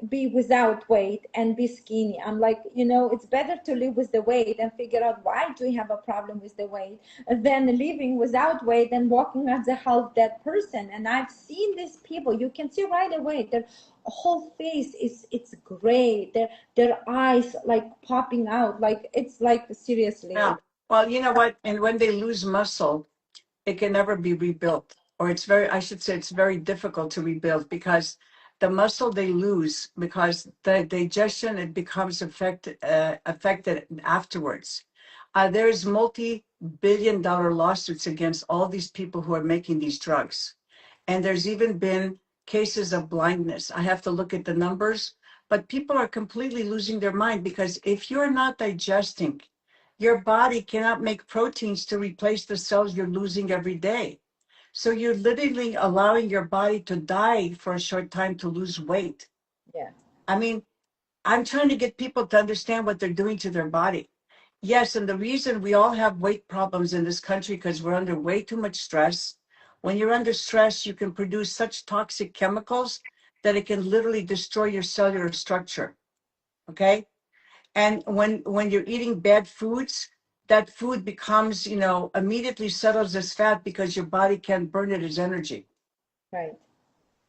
be without weight and be skinny? I'm like, it's better to live with the weight and figure out why do you have a problem with the weight than living without weight and walking as a half dead person. And I've seen these people, you can see right away their whole face is, it's gray, their eyes like popping out, like it's like seriously. Yeah. Well, you know what? And when they lose muscle, it can never be rebuilt. Or it's very, I should say, it's very difficult to rebuild, because the muscle they lose, because the digestion, it becomes affected afterwards. There's multi-billion-dollar lawsuits against all these people who are making these drugs. And there's even been cases of blindness. I have to look at the numbers, but people are completely losing their mind, because if you're not digesting, your body cannot make proteins to replace the cells you're losing every day. So you're literally allowing your body to die for a short time to lose weight. Yeah. I mean, I'm trying to get people to understand what they're doing to their body. Yes, and the reason we all have weight problems in this country, because we're under way too much stress. When you're under stress, you can produce such toxic chemicals that it can literally destroy your cellular structure. Okay? And when you're eating bad foods, that food becomes, immediately settles as fat because your body can't burn it as energy. Right.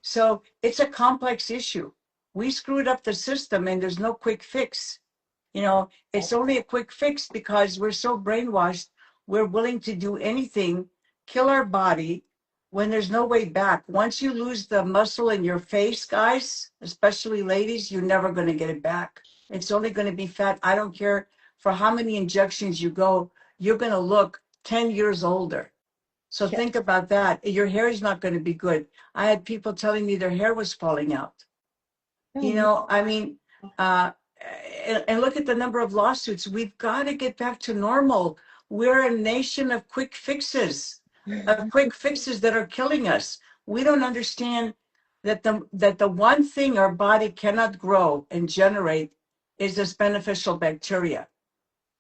So it's a complex issue. We screwed up the system and there's no quick fix. It's only a quick fix because we're so brainwashed. We're willing to do anything, kill our body when there's no way back. Once you lose the muscle in your face, guys, especially ladies, you're never going to get it back. It's only going to be fat. I don't care for how many injections you go, you're going to look 10 years older. So Yeah. think about that. Your hair is not going to be good. I had people telling me their hair was falling out. I mean, and look at the number of lawsuits. We've got to get back to normal. We're a nation of quick fixes that are killing us. We don't understand that the one thing our body cannot grow and generate is this beneficial bacteria.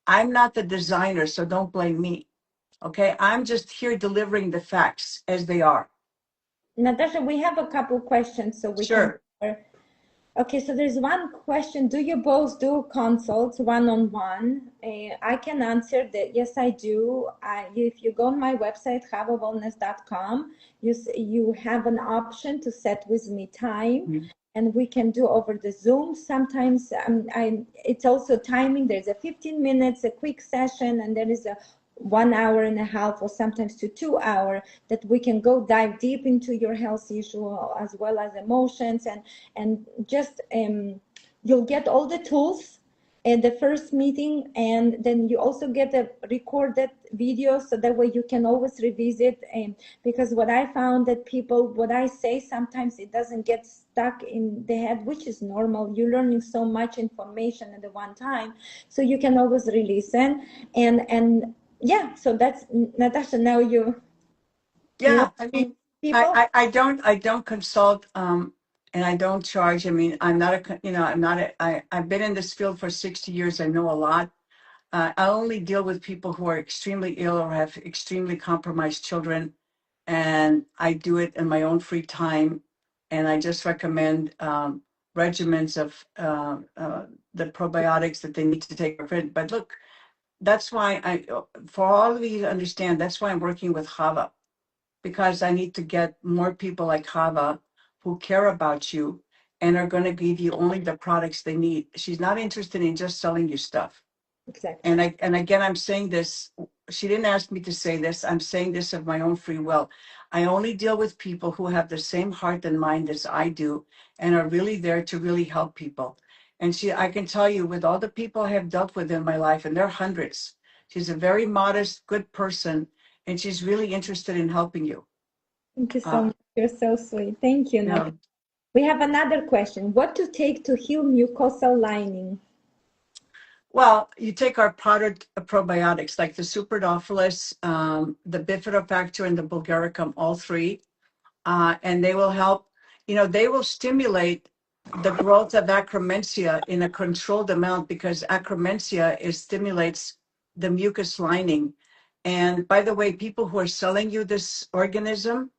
I'm not the designer, so don't blame me. Okay, I'm just here delivering the facts as they are. Natasha, we have a couple questions so we can. Sure. Okay, so there's one question. Do you both do consults one-on-one? I can answer that. Yes, I do. If you go on my website, havawellness.com, you have an option to set with me time, Mhm. and we can do over the Zoom. Sometimes it's also timing. There's a 15 minutes, a quick session, and there is a 1 hour and a half, or sometimes to 2 hour, that we can go dive deep into your health issue as well as emotions, and just you'll get all the tools at the first meeting, and then you also get a recorded video, so that way you can always revisit. And because what I found that people, what I say, sometimes it doesn't get stuck in the head, which is normal. You're learning so much information at the one time, so you can always re-listen. And yeah, so that's Natasha. Now you Yeah, want I mean, people. I don't consult, and I don't charge. I mean, I'm not I'm not I've been in this field for 60 years. I know a lot. I only deal with people who are extremely ill or have extremely compromised children, and I do it in my own free time. And I just recommend regimens of the probiotics that they need to take. But look, that's why for all of you to understand, that's why I'm working with Hava, because I need to get more people like Hava who care about you and are going to give you only the products they need. She's not interested in just selling you stuff. Exactly. And again, I'm saying this, she didn't ask me to say this. I'm saying this of my own free will. I only deal with people who have the same heart and mind as I do and are really there to really help people. And I can tell you, with all the people I have dealt with in my life, and there are hundreds, she's a very modest, good person, and she's really interested in helping you. Thank you so Uh, much. You're so sweet. Thank you, you Natasha. know, We have another question. What to take to heal mucosal lining? well, you take our product probiotics like the Superdophilus, the Bifidobacter, and the Bulgaricum, all three, and they will help. They will stimulate the growth of acromencia in a controlled amount, because acromencia stimulates the mucus lining. And by the way, people who are selling you this organism,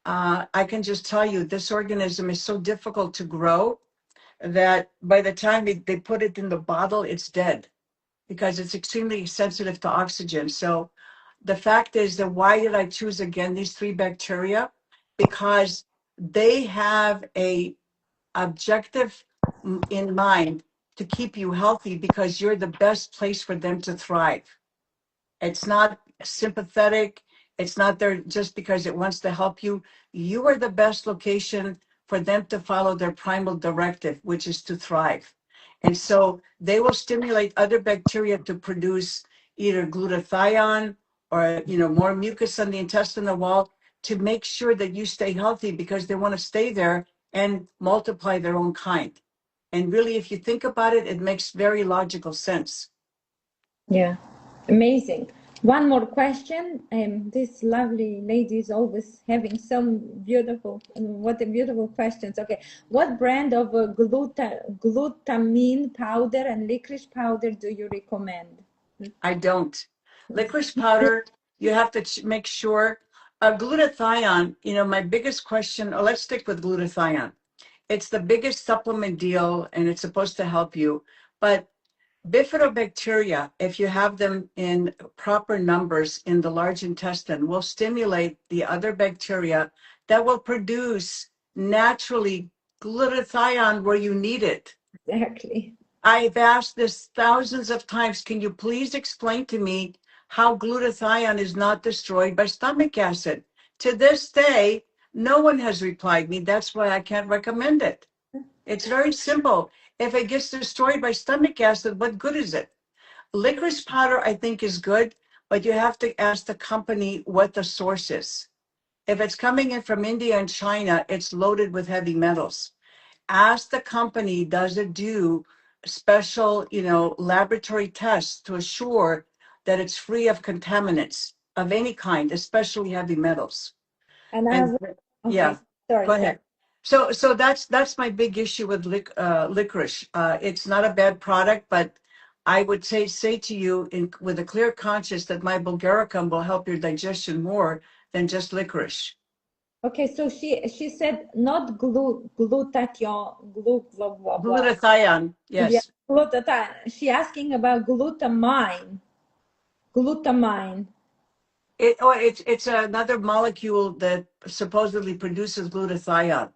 I can just tell you, this organism is so difficult to grow that by the time they put it in the bottle, it's dead, because it's extremely sensitive to oxygen. So the fact is that, why did I choose again these three bacteria? Because they have a objective in mind to keep you healthy, because you're the best place for them to thrive. It's not sympathetic. It's not there just because it wants to help you. You are the best location for them to follow their primal directive, which is to thrive. And so they will stimulate other bacteria to produce either glutathione or more mucus on the intestinal wall, to make sure that you stay healthy, because they want to stay there and multiply their own kind. And really, if you think about it, it makes very logical sense. Yeah, amazing. One more question. This lovely lady is always having some beautiful, what a beautiful questions. Okay, what brand of glutamine powder and licorice powder do you recommend? I don't. Licorice powder, you have to make sure. Glutathione, my biggest question, let's stick with glutathione. It's the biggest supplement deal and it's supposed to help you. But bifidobacteria, if you have them in proper numbers in the large intestine, will stimulate the other bacteria that will produce naturally glutathione where you need it. Exactly. I've asked this thousands of times. Can you please explain to me how glutathione is not destroyed by stomach acid? To this day, no one has replied me. That's why I can't recommend it. It's very simple. If it gets destroyed by stomach acid, what good is it? Licorice powder, I think, is good, but you have to ask the company what the source is. If it's coming in from India and China, it's loaded with heavy metals. Ask the company, does it do special, laboratory tests to assure that it's free of contaminants of any kind, especially heavy metals. And I And will, okay, yeah, sorry, go sorry. ahead. So that's my big issue with licorice. It's not a bad product, but I would say to you with a clear conscience that my bulgaricum will help your digestion more than just licorice. Okay, so she said not glutathione, blah blah blah. Glutathione, Yeah, yes. glutathione. She asking about glutamine. Glutamine. It's another molecule that supposedly produces glutathione.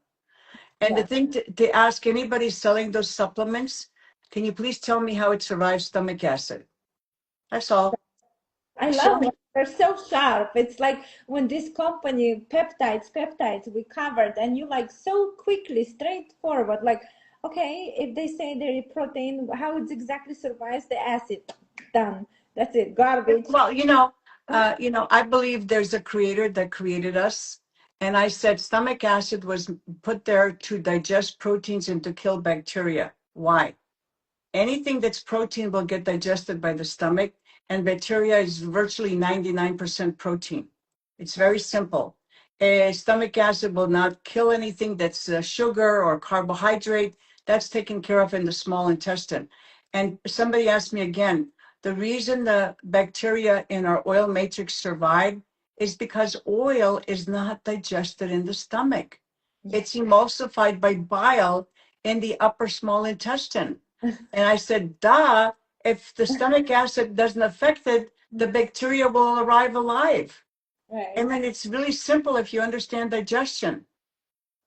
And the Yeah, thing to ask anybody selling those supplements, can you please tell me how it survives stomach acid? That's all. I Show love me. it. They're so sharp. It's like when this company peptides we covered, and you like so quickly, straightforward. Like, okay, if they say they're protein, how it exactly survives the acid? Done. That's it. Garbage. Well, I believe there's a creator that created us. And I said stomach acid was put there to digest proteins and to kill bacteria. Why? Anything that's protein will get digested by the stomach, and bacteria is virtually 99% protein. It's very simple. Stomach acid will not kill anything that's sugar or carbohydrate. That's taken care of in the small intestine. And somebody asked me again, the reason the bacteria in our oil matrix survive is because oil is not digested in the stomach. Yeah. It's emulsified by bile in the upper small intestine. And I said, duh, if the stomach acid doesn't affect it, the bacteria will arrive alive. Right. And then it's really simple if you understand digestion.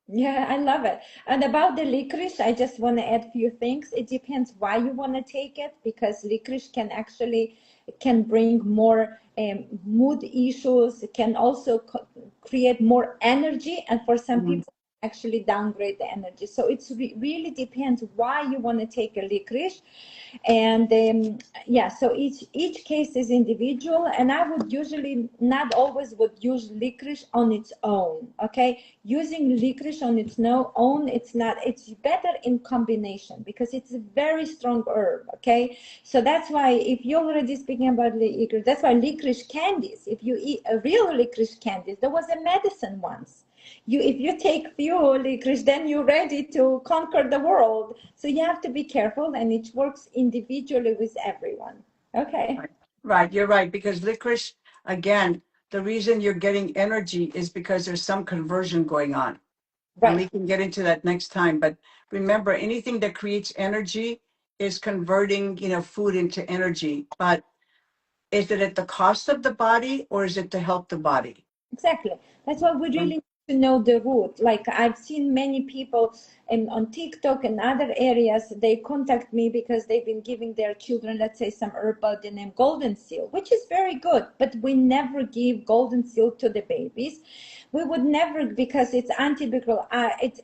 Yeah, I love it. And about the licorice, I just want to add a few things. It depends why you want to take it, because licorice can actually can bring more mood issues. It can also create more energy, and for some Mhm. people, actually downgrade the energy. So it's really depends why you want to take a licorice. And yeah, so each case is individual, and I would usually not always would use licorice on its own. Okay, using licorice on its own, it's not, it's better in combination because it's a very strong herb. Okay, so that's why if you're already speaking about licorice, that's why licorice candies, if you eat a real licorice candies, there was a medicine once. You, if you take few licorice, then you're ready to conquer the world. So you have to be careful, and it works individually with everyone. Okay. Right. Right, you're right. Because licorice, again, the reason you're getting energy is because there's some conversion going on. And Right. we can get into that next time. But remember, anything that creates energy is converting, food into energy. But is it at the cost of the body or is it to help the body? Exactly. That's why we really need to know the root. Like I've seen many people on TikTok and other areas, they contact me because they've been giving their children, let's say, some herb by the name golden seal, which is very good. But we never give golden seal to the babies. We would never, because it's antibacterial.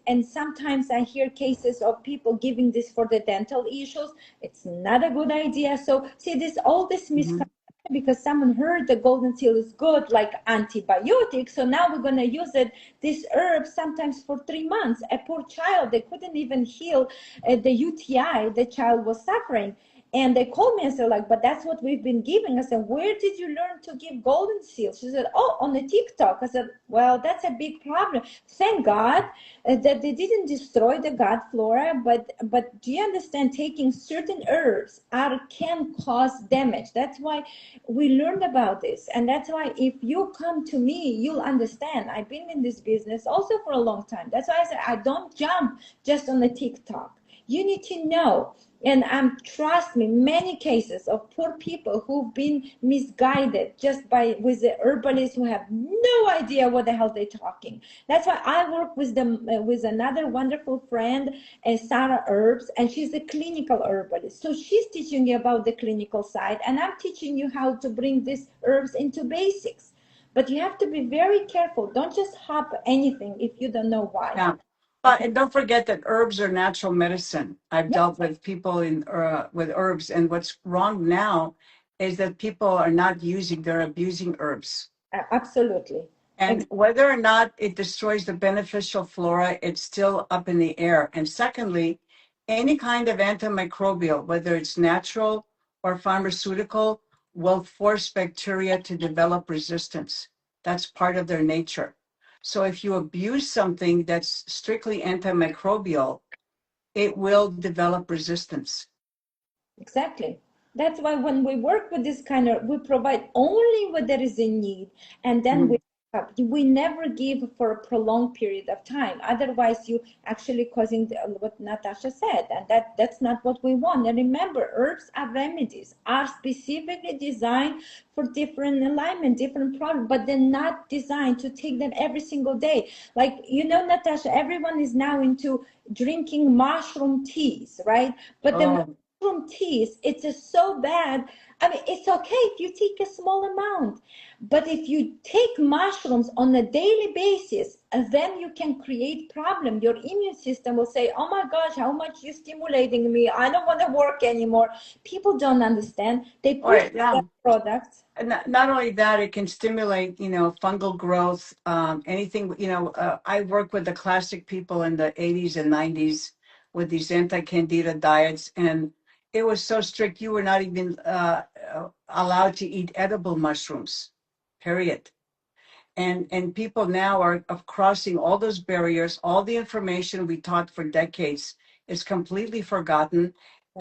And sometimes I hear cases of people giving this for the dental issues. It's not a good idea. So see this, all this Mhm. misconception, because someone heard the golden seal is good like antibiotic, so now we're going to use it, this herb, sometimes for 3 months. A poor child, they couldn't even heal the UTI the child was suffering. And they called me and said, like, but that's what we've been giving. I said, where did you learn to give golden seal? She said, oh, on the TikTok. I said, well, that's a big problem. Thank God that they didn't destroy the gut flora, but do you understand, taking certain herbs are can cause damage. That's why we learned about this, and that's why if you come to me, you'll understand. I've been in this business also for a long time. That's why I said I don't jump just on the TikTok. You need to know. And trust me, many cases of poor people who've been misguided just by with the herbalists who have no idea what the hell they're talking. That's why I work with them with another wonderful friend, Sarah Herbs, and she's a clinical herbalist. So she's teaching you about the clinical side, and I'm teaching you how to bring these herbs into basics. But you have to be very careful. Don't just hop anything if you don't know why. Yeah. Okay. And don't forget that herbs are natural medicine. I've Yeah, dealt with people with herbs, and what's wrong now is that people are not using, they're abusing herbs. absolutely. And whether or not it destroys the beneficial flora, it's still up in the air. And secondly, any kind of antimicrobial, whether it's natural or pharmaceutical, will force bacteria to develop resistance. That's part of their nature. So if you abuse something that's strictly antimicrobial, it will develop resistance. Exactly. That's why when we work with this kind of, we provide only what there is in need, and then Mhm. we never give for a prolonged period of time. Otherwise, you actually causing what Natasha said, and that's not what we want. And remember, herbs are remedies, are specifically designed for different alignment, different problems, but they're not designed to take them every single day. Like, Natasha, everyone is now into drinking mushroom teas, right? But the Oh, mushroom teas, it's just so bad. I mean, it's okay if you take a small amount, but if you take mushrooms on a daily basis, then you can create problem. Your immune system will say, "Oh my gosh, how much you stimulating me? I don't want to work anymore." People don't understand. They all push right. Yeah. that products. And not only that, it can stimulate, fungal growth, anything, I work with the classic people in the 80s and 90s with these anti-candida diets. And it was so strict, you were not even allowed to eat edible mushrooms, period. And people now are of crossing all those barriers. All the information we taught for decades is completely forgotten,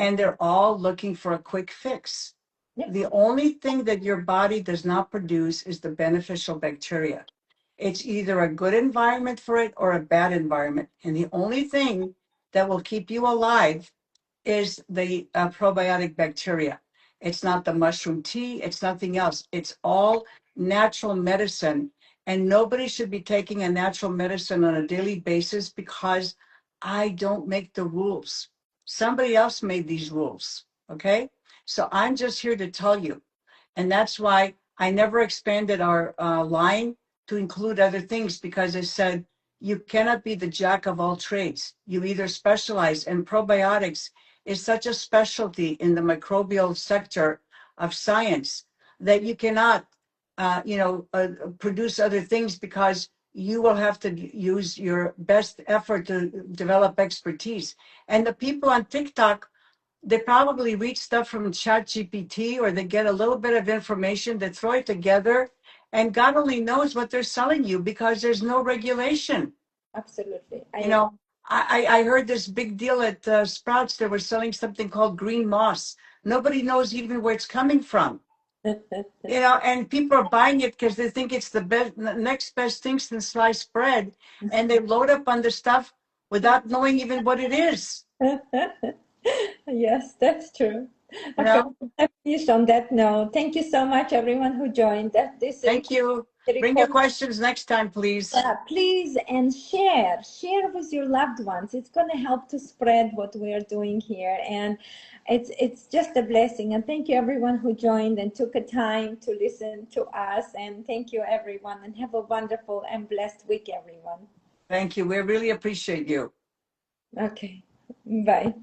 and they're all looking for a quick fix. Yep, The only thing that your body does not produce is the beneficial bacteria. It's either a good environment for it or a bad environment. And the only thing that will keep you alive is the probiotic bacteria. It's not the mushroom tea, it's nothing else. It's all natural medicine. And nobody should be taking a natural medicine on a daily basis because I don't make the rules. Somebody else made these rules. Okay. So I'm just here to tell you. And that's why I never expanded our line to include other things because I said, you cannot be the jack of all trades. You either specialize, and probiotics is such a specialty in the microbial sector of science that you cannot, produce other things because you will have to use your best effort to develop expertise. And the people on TikTok, they probably read stuff from ChatGPT or they get a little bit of information, they throw it together, and God only knows what they're selling you because there's no regulation. absolutely. I You agree. know, I heard this big deal at Sprouts. They were selling something called green moss. Nobody knows even where it's coming from. And people are buying it because they think it's the best, next best thing since sliced bread, and they load up on the stuff without knowing even what it is. Yes, that's true. You Okay, know, I finish on that note. Thank you so much, everyone who joined. That this thank you. Bring your questions next time, please. please, and share with your loved ones. It's going to help to spread what we are doing here, and it's just a blessing. And thank you everyone who joined and took a time to listen to us. And thank you everyone, and have a wonderful and blessed week, everyone. Thank you. We really appreciate you. Okay, bye.